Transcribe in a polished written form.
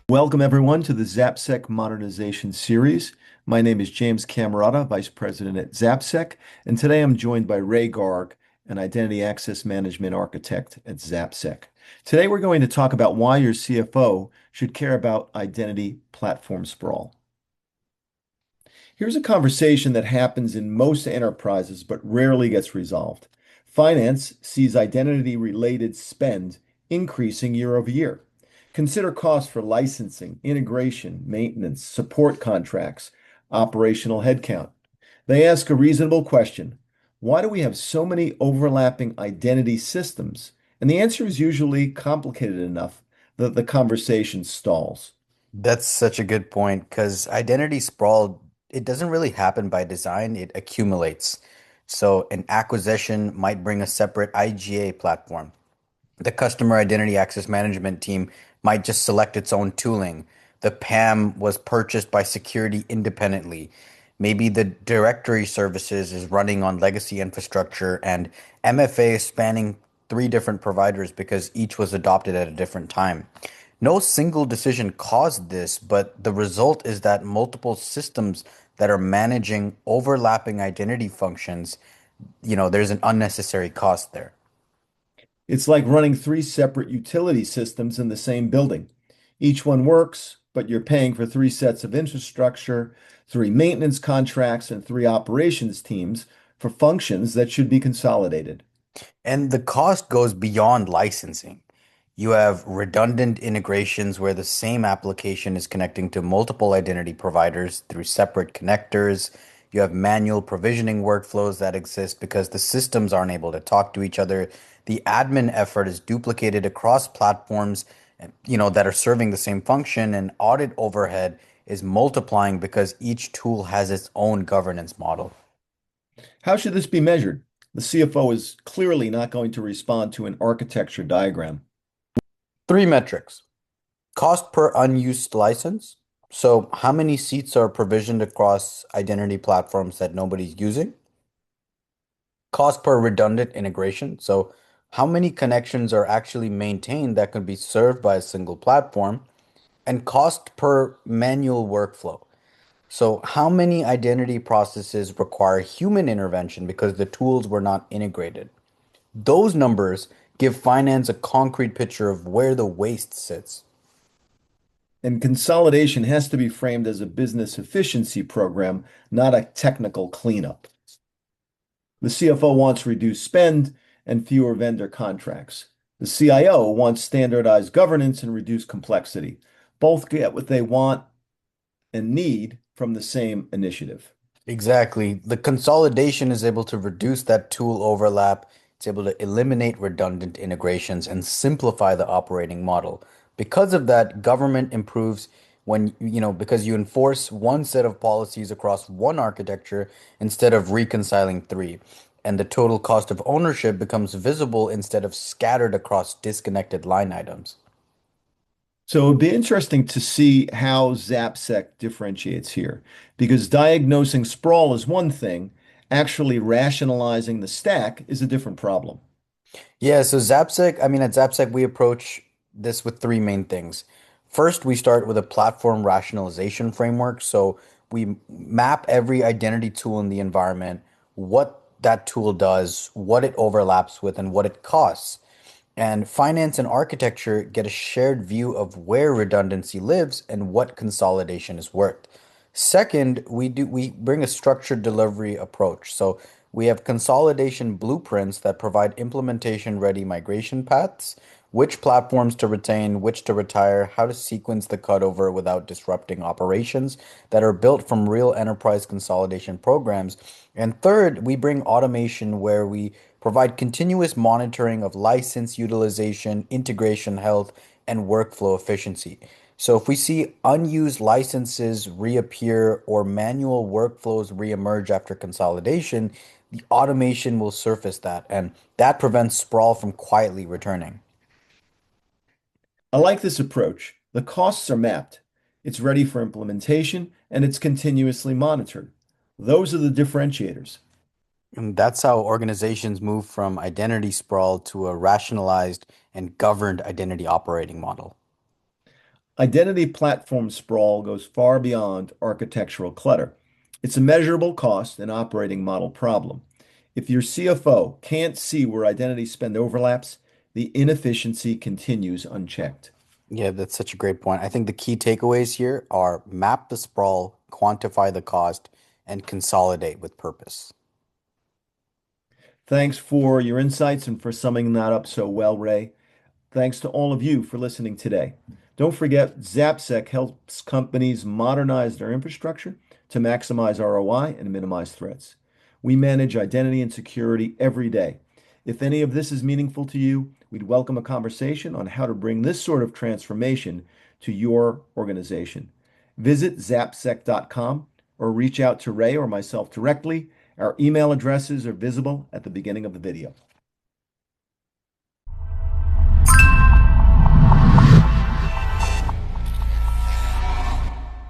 Welcome, everyone, to the ZapSec Modernization Series. My name is James Camerata, Vice President at ZapSec, and today I'm joined by Ray Garg, an Identity Access Management Architect at ZapSec. Today we're going to talk about why your CFO should care about identity platform sprawl. Here's a conversation that happens in most enterprises but rarely gets resolved. Finance sees identity-related spend increasing year over year. Consider costs for licensing, integration, maintenance, support contracts, operational headcount. They ask a reasonable question. Why do we have so many overlapping identity systems? And the answer is usually complicated enough that the conversation stalls. That's such a good point because identity sprawl, it doesn't really happen by design, it accumulates. So an acquisition might bring a separate IGA platform. The customer identity access management team might just select its own tooling. The PAM was purchased by security independently. Maybe the directory services is running on legacy infrastructure and MFA is spanning three different providers because each was adopted at a different time. No single decision caused this, but the result is that multiple systems that are managing overlapping identity functions, there's an unnecessary cost there. It's like running three separate utility systems in the same building. Each one works, but you're paying for three sets of infrastructure, three maintenance contracts, and three operations teams for functions that should be consolidated. And the cost goes beyond licensing. You have redundant integrations where the same application is connecting to multiple identity providers through separate connectors. You have manual provisioning workflows that exist because the systems aren't able to talk to each other. The admin effort is duplicated across platforms, that are serving the same function, and audit overhead is multiplying because each tool has its own governance model. How should this be measured? The CFO is clearly not going to respond to an architecture diagram. Three metrics. Cost per unused license. So how many seats are provisioned across identity platforms that nobody's using? Cost per redundant integration. So how many connections are actually maintained that can be served by a single platform? And cost per manual workflow. So how many identity processes require human intervention because the tools were not integrated? Those numbers give finance a concrete picture of where the waste sits. And consolidation has to be framed as a business efficiency program, not a technical cleanup. The CFO wants reduced spend and fewer vendor contracts. The CIO wants standardized governance and reduced complexity. Both get what they want and need from the same initiative. Exactly. The consolidation is able to reduce that tool overlap. It's able to eliminate redundant integrations and simplify the operating model. Because of that, government improves because you enforce one set of policies across one architecture instead of reconciling three. And the total cost of ownership becomes visible instead of scattered across disconnected line items. So it'd be interesting to see how ZapSec differentiates here, because diagnosing sprawl is one thing, actually rationalizing the stack is a different problem. Yeah, so at ZapSec, we approach this with three main things. First, we start with a platform rationalization framework. So we map every identity tool in the environment, what that tool does, what it overlaps with, and what it costs. And finance and architecture get a shared view of where redundancy lives and what consolidation is worth. Second, we bring a structured delivery approach. So we have consolidation blueprints that provide implementation ready migration paths, which platforms to retain, which to retire, how to sequence the cutover without disrupting operations that are built from real enterprise consolidation programs. And third, we bring automation where we provide continuous monitoring of license utilization, integration health, and workflow efficiency. So if we see unused licenses reappear or manual workflows reemerge after consolidation, the automation will surface that, and that prevents sprawl from quietly returning. I like this approach. The costs are mapped, it's ready for implementation, and it's continuously monitored. Those are the differentiators. And that's how organizations move from identity sprawl to a rationalized and governed identity operating model. Identity platform sprawl goes far beyond architectural clutter. It's a measurable cost and operating model problem. If your CFO can't see where identity spend overlaps, the inefficiency continues unchecked. Yeah, that's such a great point. I think the key takeaways here are map the sprawl, quantify the cost, and consolidate with purpose. Thanks for your insights and for summing that up so well, Ray. Thanks to all of you for listening today. Don't forget, ZapSec helps companies modernize their infrastructure to maximize ROI and minimize threats. We manage identity and security every day. If any of this is meaningful to you, we'd welcome a conversation on how to bring this sort of transformation to your organization. Visit zapsec.com or reach out to Ray or myself directly. Our email addresses are visible at the beginning of the video.